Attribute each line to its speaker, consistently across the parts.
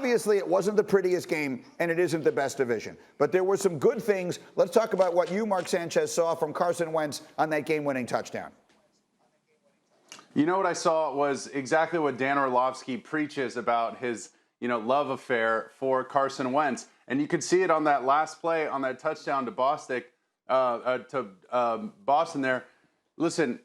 Speaker 1: obviously, it wasn't the prettiest game, and it isn't the best division. But there were some good things. Let's talk about what you, Mark Sanchez, saw from Carson Wentz on that game-winning touchdown.
Speaker 2: You know what I saw was exactly what Dan Orlovsky preaches about his, love affair for Carson Wentz. And you could see it on that last play, on that touchdown to Boston there. Listen,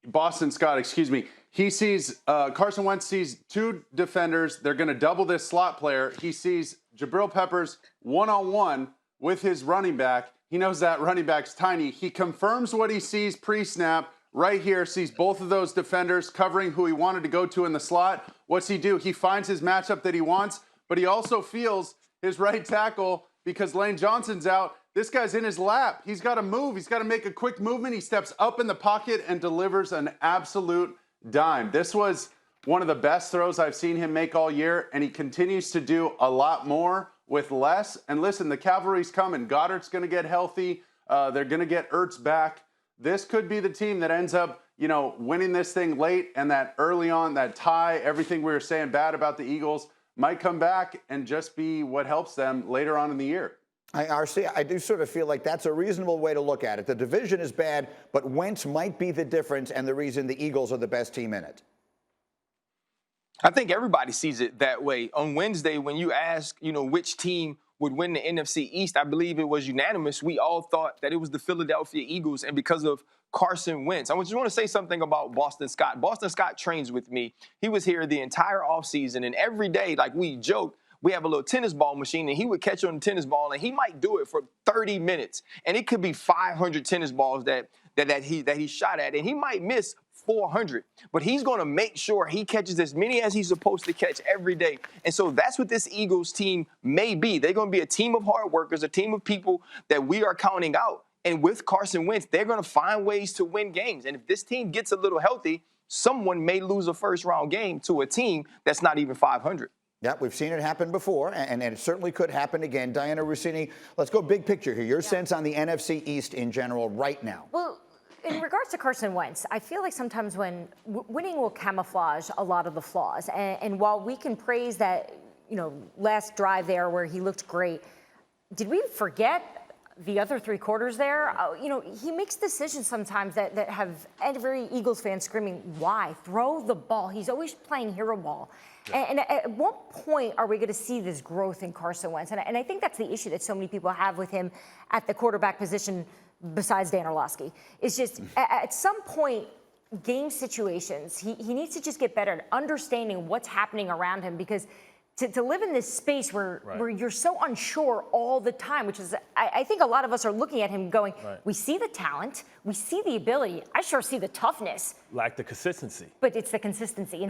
Speaker 2: Boston Scott, excuse me. He sees, Carson Wentz sees two defenders. They're going to double this slot player. He sees Jabril Peppers one-on-one with his running back. He knows that running back's tiny. He confirms what he sees pre-snap right here, sees both of those defenders covering who he wanted to go to in the slot. What's he do? He finds his matchup that he wants, but he also feels his right tackle because Lane Johnson's out. This guy's in his lap. He's got to move. He's got to make a quick movement. He steps up in the pocket and delivers an absolute dime. This was one of the best throws I've seen him make all year, and he continues to do a lot more with less. And listen, the cavalry's coming. Goddard's going to get healthy. They're going to get Ertz back. This could be the team that ends up, winning this thing late, and that early on, that tie, everything we were saying bad about the Eagles might come back and just be what helps them later on in the year.
Speaker 1: RC, I do sort of feel like that's a reasonable way to look at it. The division is bad, but Wentz might be the difference and the reason the Eagles are the best team in it.
Speaker 3: I think everybody sees it that way. On Wednesday, when you ask, which team would win the NFC East, I believe it was unanimous. We all thought that it was the Philadelphia Eagles, and because of Carson Wentz. I just want to say something about Boston Scott. Boston Scott trains with me. He was here the entire offseason, and every day, like we joked, we have a little tennis ball machine, and he would catch on the tennis ball, and he might do it for 30 minutes. And it could be 500 tennis balls that he shot at, and he might miss 400. But he's going to make sure he catches as many as he's supposed to catch every day. And so that's what this Eagles team may be. They're going to be a team of hard workers, a team of people that we are counting out. And with Carson Wentz, they're going to find ways to win games. And if this team gets a little healthy, someone may lose a first-round game to a team that's not even 500.
Speaker 1: Yeah, we've seen it happen before, and it certainly could happen again. Diana Rossini, let's go big picture here. Your sense on the NFC East in general right now.
Speaker 4: Well, in regards to Carson Wentz, I feel like sometimes when winning will camouflage a lot of the flaws. And while we can praise that, last drive there where he looked great, did we forget the other three quarters there? He makes decisions sometimes that have every Eagles fan screaming, why? Throw the ball. He's always playing hero ball. Yeah. And at what point are we going to see this growth in Carson Wentz? And I think that's the issue that so many people have with him at the quarterback position besides Dan Orlovsky. It's just at some point, game situations, he needs to just get better at understanding what's happening around him, because to live in this space where you're so unsure all the time, which is, I think a lot of us are looking at him going, we see the talent, we see the ability, I sure see the toughness.
Speaker 5: Like the consistency.
Speaker 4: But it's the consistency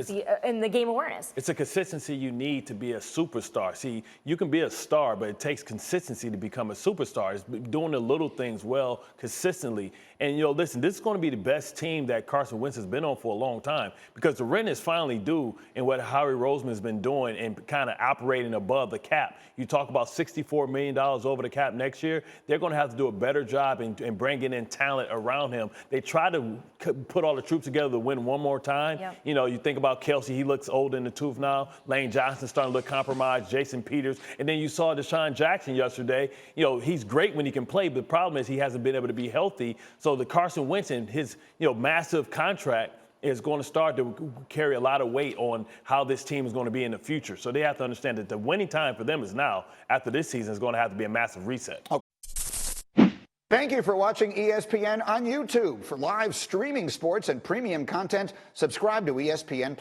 Speaker 4: and the game awareness.
Speaker 5: It's a consistency you need to be a superstar. See, you can be a star, but it takes consistency to become a superstar. It's doing the little things well, consistently. And, listen, this is going to be the best team that Carson Wentz has been on for a long time, because the rent is finally due in what Howie Roseman's been doing and kind of operating above the cap. You talk about $64 million over the cap next year. They're going to have to do a better job in bringing in talent around him. They try to put all the troops together to win one more time. Yep. You think about Kelsey, he looks old in the tooth now. Lane Johnson starting to look compromised. Jason Peters. And then you saw Deshaun Jackson yesterday. He's great when he can play, but the problem is he hasn't been able to be healthy. So the Carson Wentz and his, massive contract is going to start to carry a lot of weight on how this team is going to be in the future. So they have to understand that the winning time for them is now. After this season, is going to have to be a massive reset.
Speaker 1: Thank you for watching ESPN on YouTube. For live streaming sports and premium content, subscribe to ESPN+.